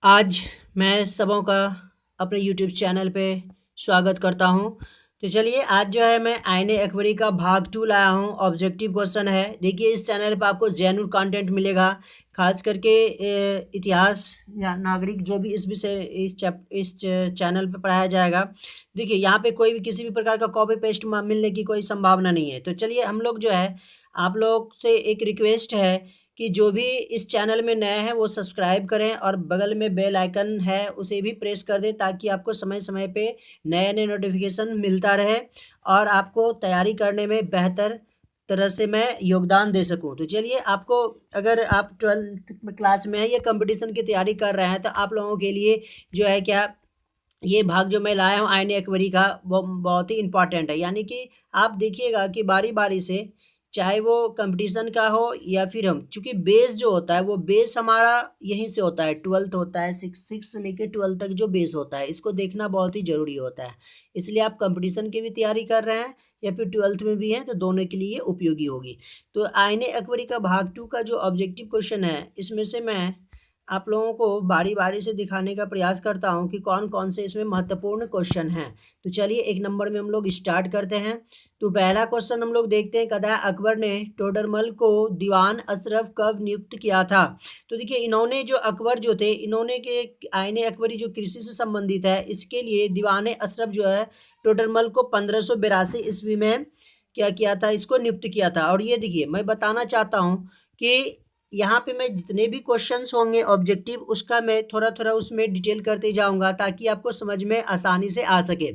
आज मैं सबों का अपने यूट्यूब चैनल पे स्वागत करता हूँ। तो चलिए आज जो है मैं आईने अकबरी का भाग 2 लाया हूँ। ऑब्जेक्टिव क्वेश्चन है। देखिए इस चैनल पे आपको जेन्युइन कंटेंट मिलेगा, ख़ास करके इतिहास या नागरिक जो भी इस चैनल पे पढ़ाया जाएगा। देखिए यहाँ पे कोई भी किसी भी प्रकार का कॉपी पेस्ट मिलने की कोई संभावना नहीं है। तो चलिए हम लोग जो है आप लोग से एक रिक्वेस्ट है कि जो भी इस चैनल में नए हैं वो सब्सक्राइब करें और बगल में बेल आइकन है उसे भी प्रेस कर दें ताकि आपको समय-समय पे नए-नए नोटिफ़िकेशन मिलता रहे और आपको तैयारी करने में बेहतर तरह से मैं योगदान दे सकूँ। तो चलिए आपको अगर आप 12th क्लास में हैं या कॉम्पिटिशन की तैयारी कर रहे हैं तो आप लोगों के लिए जो है क्या ये भाग जो मैं लाया हूँ आईने अकबरी का वो बहुत ही इम्पोर्टेंट है। यानी कि आप देखिएगा कि बारी-बारी से चाहे वो कंपटीशन का हो या फिर हम चूँकि बेस जो होता है वो बेस हमारा यहीं से होता है, 12th होता है, 6 से लेके 12th तक जो बेस होता है, इसको देखना बहुत ही ज़रूरी होता है। इसलिए आप कंपटीशन की भी तैयारी कर रहे हैं या फिर 12th में भी हैं तो दोनों के लिए उपयोगी होगी। तो आईने अकबरी का भाग 2 का जो ऑब्जेक्टिव क्वेश्चन है, इसमें से मैं आप लोगों को बारी-बारी से दिखाने का प्रयास करता हूँ कि कौन-कौन से इसमें महत्वपूर्ण क्वेश्चन हैं। तो चलिए 1 नंबर में हम लोग स्टार्ट करते हैं। तो पहला क्वेश्चन हम लोग देखते हैं, कहता है अकबर ने टोडरमल को दीवान अशरफ कब नियुक्त किया था? तो देखिए इन्होंने जो अकबर जो थे इन्होंने के आईने अकबरी जो कृषि से संबंधित है इसके लिए दीवान अशरफ जो है टोडरमल को 1582 ईस्वी में क्या किया था, इसको नियुक्त किया था। और ये देखिए मैं बताना चाहता हूँ कि यहाँ पे मैं जितने भी क्वेश्चंस होंगे ऑब्जेक्टिव उसका मैं थोड़ा-थोड़ा उसमें डिटेल करते जाऊँगा ताकि आपको समझ में आसानी से आ सके।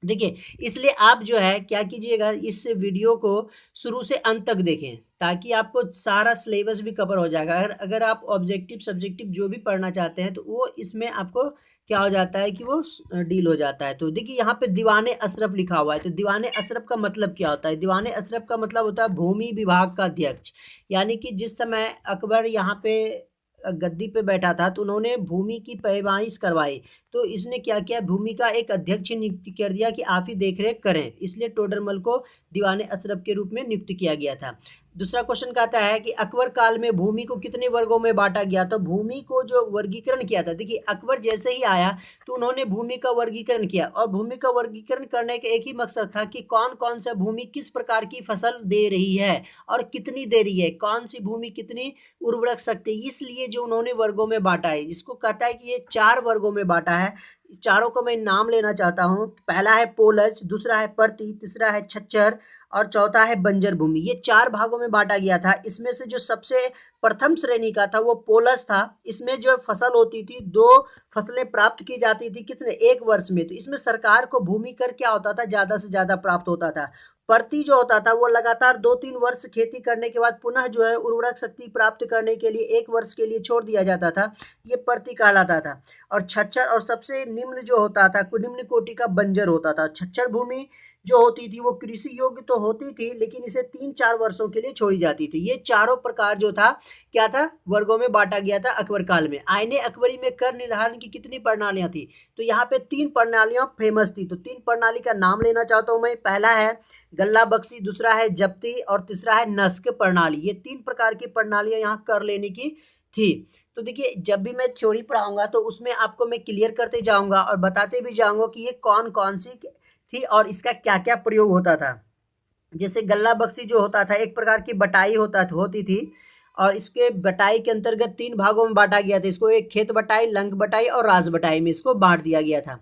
देखिए, इसलिए आप जो है क्या कीजिएगा इस वीडियो को शुरू से अंत तक देखें, ताकि आपको सारा सिलेबस भी कवर हो जाएगा। अगर अगर आप ऑब्जेक्टिव, सब्जेक्टिव जो भी पढ़ना चाहते हैं, तो वो इसमें आपको क्या हो जाता है कि वो डील हो जाता है। तो देखिए यहाँ पे दीवाने अशरफ लिखा हुआ है, तो दीवाने अशरफ का मतलब क्या होता है? दीवाने अशरफ का मतलब होता है भूमि विभाग का अध्यक्ष। यानी कि जिस समय अकबर यहाँ पे गद्दी पे बैठा था, तो उन्होंने भूमि की पैमाइश करवाई। तो इसने क्या किया भूमि का एक अध्यक्ष नियुक्त कर दिया कि आप ही देख-रेख करें, इसलिए टोडरमल को दीवाने अशरफ के रूप में नियुक्त किया गया था। दूसरा क्वेश्चन कहता है कि अकबर काल में भूमि को कितने वर्गों में बाँटा गया? तो भूमि को जो वर्गीकरण किया था, देखिए अकबर जैसे ही आया तो उन्होंने भूमि का वर्गीकरण किया और भूमि का वर्गीकरण करने का एक ही मकसद था कि कौन-कौन सा भूमि किस प्रकार की फसल दे रही है और कितनी दे रही है, कौन-सी भूमि कितनी उर्वरक शक्ति, इसलिए जो उन्होंने वर्गों में बाँटा है। इसको कहता है कि ये 4 वर्गों में बाँटा है। चारों को मैं नाम लेना चाहता हूँ। पहला है पोलज, दूसरा है परती, तीसरा है छच्छर और चौथा है बंजर भूमि। ये 4 भागों में बाँटा गया था। इसमें से जो सबसे प्रथम श्रेणी का था वो पोलज था। इसमें जो फसल होती थी 2 फसलें प्राप्त की जाती थी कितने 1 वर्ष में। तो इसमें सरकार को भूमि कर क्या होता था ज़्यादा से ज़्यादा प्राप्त होता था। प्रति जो होता था वो लगातार 2-3 वर्ष खेती करने के बाद पुनः जो है उर्वरक शक्ति प्राप्त करने के लिए 1 वर्ष के लिए छोड़ दिया जाता था। ये प्रति कहलाता था। और छच्छर और सबसे निम्न जो होता था निम्न कोटि का बंजर होता था। छच्छर भूमि जो होती थी वो कृषि योग्य तो होती थी लेकिन इसे 3-4 वर्षों के लिए छोड़ी जाती थी। ये चारों प्रकार जो था क्या था वर्गों में बांटा गया था अकबर काल में। आईने अकबरी में कर निर्धारण की कितनी प्रणालियां थी? तो यहाँ पे 3 प्रणालियां फेमस थी। तो 3 प्रणाली का नाम लेना चाहता हूँ मैं। पहला है गल्ला बख्शी, दूसरा है जब्ती और तीसरा है नस्क प्रणाली। ये 3 प्रकार की प्रणालियां यहाँ कर लेने की थी। तो देखिए जब भी मैं थ्योरी पढ़ाऊंगा तो उसमें आपको मैं क्लियर करते जाऊंगा और बताते भी जाऊंगा कि ये कौन-कौन सी थी और इसका क्या-क्या प्रयोग होता था। जैसे गल्ला बख्शी जो होता था एक प्रकार की बटाई होती थी और इसके बटाई के अंतर्गत 3 भागों में बाँटा गया था। इसको एक खेत बटाई, लंग बटाई और राज बटाई में इसको बाँट दिया गया था।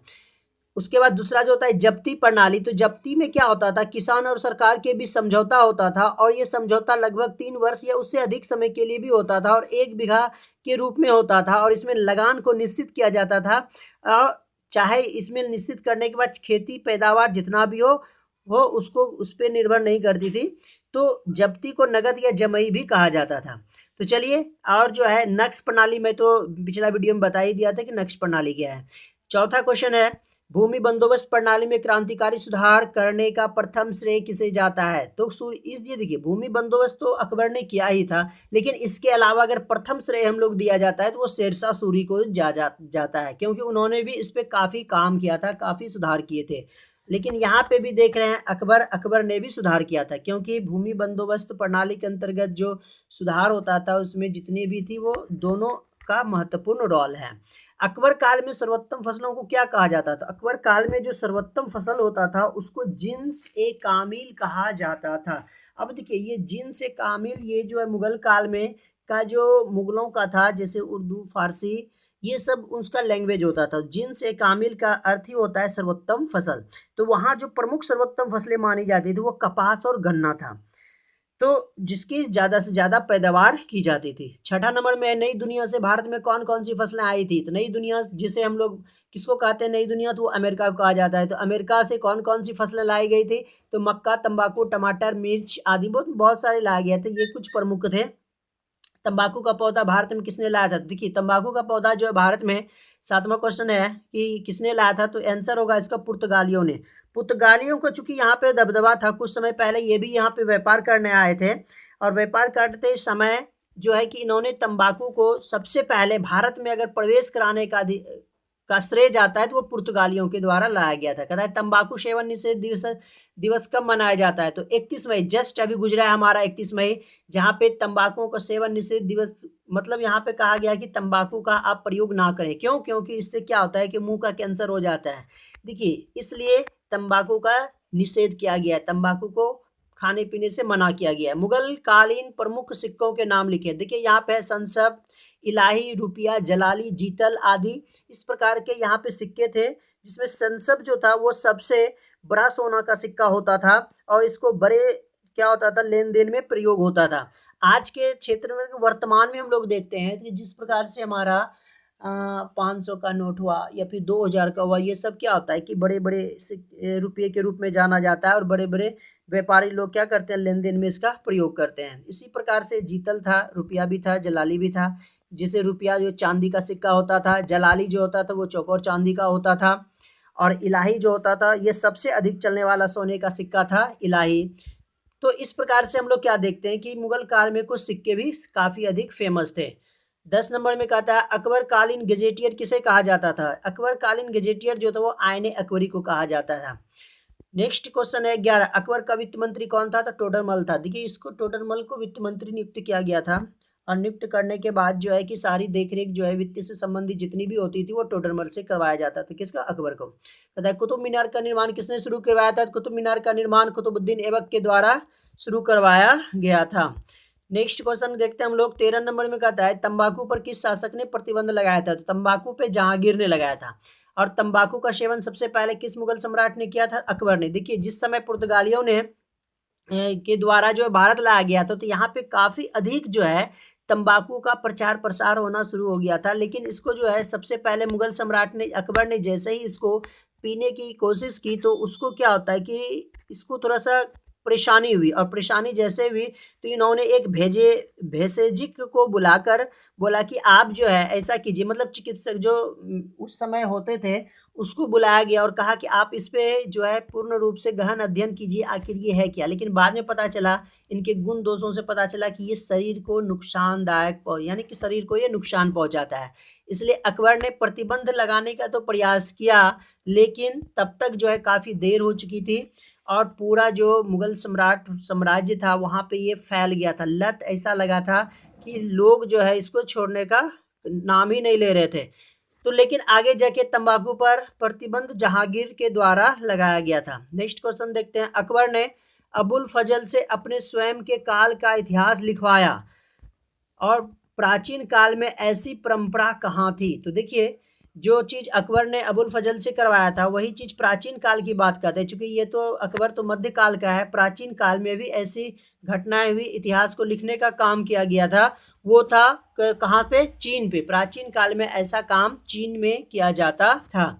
उसके बाद दूसरा जो होता है जब्ती प्रणाली। तो जब्ती में क्या होता था किसान और सरकार के बीच समझौता होता था और ये समझौता लगभग 3 वर्ष या उससे अधिक समय के लिए भी होता था और 1 बीघा के रूप में होता था और इसमें लगान को निश्चित किया जाता था। चाहे इसमें निश्चित करने के बाद खेती पैदावार जितना भी हो उसको उस पे निर्भर नहीं करती थी। तो जब्ती को नगद या जमई भी कहा जाता था। तो चलिए और जो है नक्श प्रणाली में तो पिछला वीडियो में बता ही दिया था कि नक्श प्रणाली क्या है। चौथा क्वेश्चन है भूमि बंदोबस्त प्रणाली में क्रांतिकारी सुधार करने का प्रथम श्रेय किसे जाता है? तो ये देखिए भूमि बंदोबस्त तो अकबर ने किया ही था लेकिन इसके अलावा अगर प्रथम श्रेय हम लोग दिया जाता है तो वो शेरशाह सूरी को जाता है क्योंकि उन्होंने भी इस पे काफ़ी काम किया था, काफ़ी सुधार किए थे। लेकिन यहाँ पे भी देख रहे हैं अकबर ने भी सुधार किया था क्योंकि भूमि बंदोबस्त प्रणाली के अंतर्गत जो सुधार होता था उसमें जितनी भी थी वो दोनों का महत्वपूर्ण रोल है। अकबर काल में सर्वोत्तम फसलों को क्या कहा जाता था? अकबर काल में जो सर्वोत्तम फसल होता था उसको जिन्स ए कामिल कहा जाता था। अब देखिए ये जिन्स ए कामिल ये जो है मुगल काल में का जो मुगलों का था, जैसे उर्दू, फारसी, ये सब उसका लैंग्वेज होता था। जिन्स ए कामिल का अर्थ ही होता है सर्वोत्तम फसल। तो वहाँ जो प्रमुख सर्वोत्तम फसलें मानी जाती थी वो कपास और गन्ना था, तो जिसकी ज़्यादा से ज़्यादा पैदावार की जाती थी। छठा नंबर में नई दुनिया से भारत में कौन-कौन सी फसलें आई थी? तो नई दुनिया जिसे हम लोग किसको कहते हैं नई दुनिया? तो वो अमेरिका को कहा जाता है। तो अमेरिका से कौन-कौन सी फसलें लाई गई थी? तो मक्का, तंबाकू, टमाटर, मिर्च आदि बहुत बहुत सारे लाए गए थे। ये कुछ प्रमुख थे। तंबाकू का पौधा भारत में किसने लाया था? देखिए तंबाकू का पौधा जो है भारत में, 7वां क्वेश्चन है कि किसने लाया था? तो आंसर होगा इसका पुर्तगालियों ने। पुर्तगालियों को चूंकि यहाँ पे दबदबा था, कुछ समय पहले ये भी यहाँ पे व्यापार करने आए थे, और व्यापार करते समय जो है कि इन्होंने तंबाकू को सबसे पहले भारत में अगर प्रवेश कराने का श्रेय जाता है तो वो पुर्तगालियों के द्वारा लाया गया था। कहता है तंबाकू सेवन निषेध दिवस दिवस कब मनाया जाता है? तो 31 मई, जस्ट अभी गुजरा है हमारा 31 मई, जहाँ पे तंबाकू का सेवन निषेध दिवस, मतलब यहाँ पे कहा गया कि तंबाकू का आप प्रयोग ना करें। क्यों? क्योंकि इससे क्या होता है कि मुंह का कैंसर हो जाता है। देखिए इसलिए तंबाकू का निषेध किया गया है, तंबाकू को खाने पीने से मना किया गया है। मुगल कालीन प्रमुख सिक्कों के नाम लिखे। देखिए यहाँ पे संसब, इलाही, रुपया, जलाली, जीतल आदि इस प्रकार के यहाँ पे सिक्के थे, जिसमें संसब जो था वो सबसे बड़ा सोना का सिक्का होता था, और इसको बड़े क्या होता था लेन देन में प्रयोग होता था। आज के क्षेत्र में वर्तमान में हम लोग देखते हैं कि जिस प्रकार से हमारा 500 का नोट हुआ या फिर 2000 का हुआ, ये सब क्या होता है कि बड़े बड़े रुपये के रूप में जाना जाता है, और बड़े बड़े व्यापारी लोग क्या करते हैं लेन देन में इसका प्रयोग करते हैं। इसी प्रकार से जीतल था, रुपया भी था, जलाली भी था। जिसे रुपया जो चांदी का सिक्का होता था, जलाली जो होता था वो चौकोर चांदी का होता था, और इलाही जो होता था ये सबसे अधिक चलने वाला सोने का सिक्का था इलाही। तो इस प्रकार से हम लोग क्या देखते हैं कि मुगल काल में कुछ सिक्के भी काफ़ी अधिक फेमस थे। 10 नंबर में कहता है अकबर कालीन गजेटियर किसे कहा जाता था? अकबर कालीन गजेटियर जो था वो आईने अकबरी को कहा जाता था। नेक्स्ट क्वेश्चन है 11, अकबर का वित्त मंत्री कौन था? तो टोडरमल था। देखिए इसको टोडरमल को वित्त मंत्री नियुक्त किया गया था, और नियुक्त करने के बाद जो है कि सारी देखरेख जो है वित्त से संबंधित जितनी भी होती थी वो टोडरमल से करवाया जाता था। किसका? अकबर को। कहता है कुतुब मीनार का निर्माण किसने शुरू करवाया था? कुतुब मीनार का निर्माण कुतुबुद्दीन ऐबक के द्वारा शुरू करवाया गया था। नेक्स्ट क्वेश्चन देखते हैं हम लोग। 13 नंबर में कहता है तंबाकू पर किस शासक ने प्रतिबंध लगाया था? तो तंबाकू पे जहांगीर ने लगाया था। और तंबाकू का सेवन सबसे पहले किस मुगल सम्राट ने किया था? अकबर ने। देखिए जिस समय पुर्तगालियों ने के द्वारा जो है भारत लाया गया था, तो यहाँ पे काफ़ी अधिक जो है तंबाकू का प्रचार प्रसार होना शुरू हो गया था, लेकिन इसको जो है सबसे पहले मुगल सम्राट ने, अकबर ने जैसे ही इसको पीने की कोशिश की तो उसको क्या होता है कि इसको थोड़ा सा परेशानी हुई, और परेशानी जैसे हुई तो इन्होंने एक भेषजिक को बुलाकर बोला कि आप जो है ऐसा कीजिए, मतलब चिकित्सक जो उस समय होते थे उसको बुलाया गया और कहा कि आप इस पे जो है पूर्ण रूप से गहन अध्ययन कीजिए आखिर ये है क्या। लेकिन बाद में पता चला, इनके गुण दोषों से पता चला कि ये शरीर को नुकसानदायक यानी कि शरीर को ये नुकसान पहुंचाता है। इसलिए अकबर ने प्रतिबंध लगाने का तो प्रयास किया, लेकिन तब तक जो है काफ़ी देर हो चुकी थी, और पूरा जो मुगल साम्राज्य था वहाँ पे ये फैल गया था। लत ऐसा लगा था कि लोग जो है इसको छोड़ने का नाम ही नहीं ले रहे थे। तो लेकिन आगे जाके तंबाकू पर प्रतिबंध जहांगीर के द्वारा लगाया गया था। नेक्स्ट क्वेश्चन देखते हैं। अकबर ने अबुल फजल से अपने स्वयं के काल का इतिहास लिखवाया, और प्राचीन काल में ऐसी परंपरा कहाँ थी? तो देखिए जो चीज़ अकबर ने अबुल फजल से करवाया था वही चीज़ प्राचीन काल की बात करते हैं, चूँकि ये तो अकबर तो मध्य काल का है। प्राचीन काल में भी ऐसी घटनाएं हुई, इतिहास को लिखने का काम किया गया था, वो था कहाँ पे? चीन पे। प्राचीन काल में ऐसा काम चीन में किया जाता था।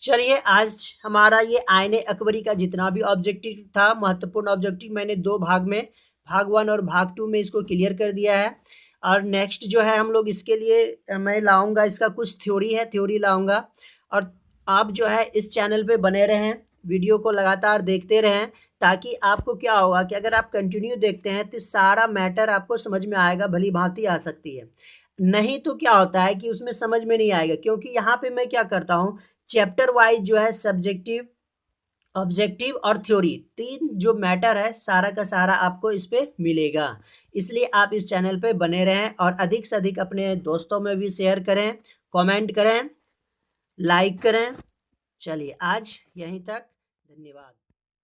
चलिए आज हमारा ये आईने अकबरी का जितना भी ऑब्जेक्टिव था, महत्वपूर्ण ऑब्जेक्टिव, मैंने 2 भाग में, भाग 1 और भाग 2 में इसको क्लियर कर दिया है। और नेक्स्ट जो है हम लोग इसके लिए मैं लाऊंगा, इसका कुछ थ्योरी है, थ्योरी लाऊंगा। और आप जो है इस चैनल पे बने रहें, वीडियो को लगातार देखते रहें, ताकि आपको क्या होगा कि अगर आप कंटिन्यू देखते हैं तो सारा मैटर आपको समझ में आएगा, भली भांति आ सकती है। नहीं तो क्या होता है कि उसमें समझ में नहीं आएगा, क्योंकि यहाँ पे मैं क्या करता हूँ, चैप्टर वाइज जो है सब्जेक्टिव ऑब्जेक्टिव और थ्योरी, 3 जो मैटर है सारा का सारा आपको इस पे मिलेगा। इसलिए आप इस चैनल पे बने रहें और अधिक से अधिक अपने दोस्तों में भी शेयर करें, कमेंट करें, लाइक करें। चलिए आज यहीं तक, धन्यवाद।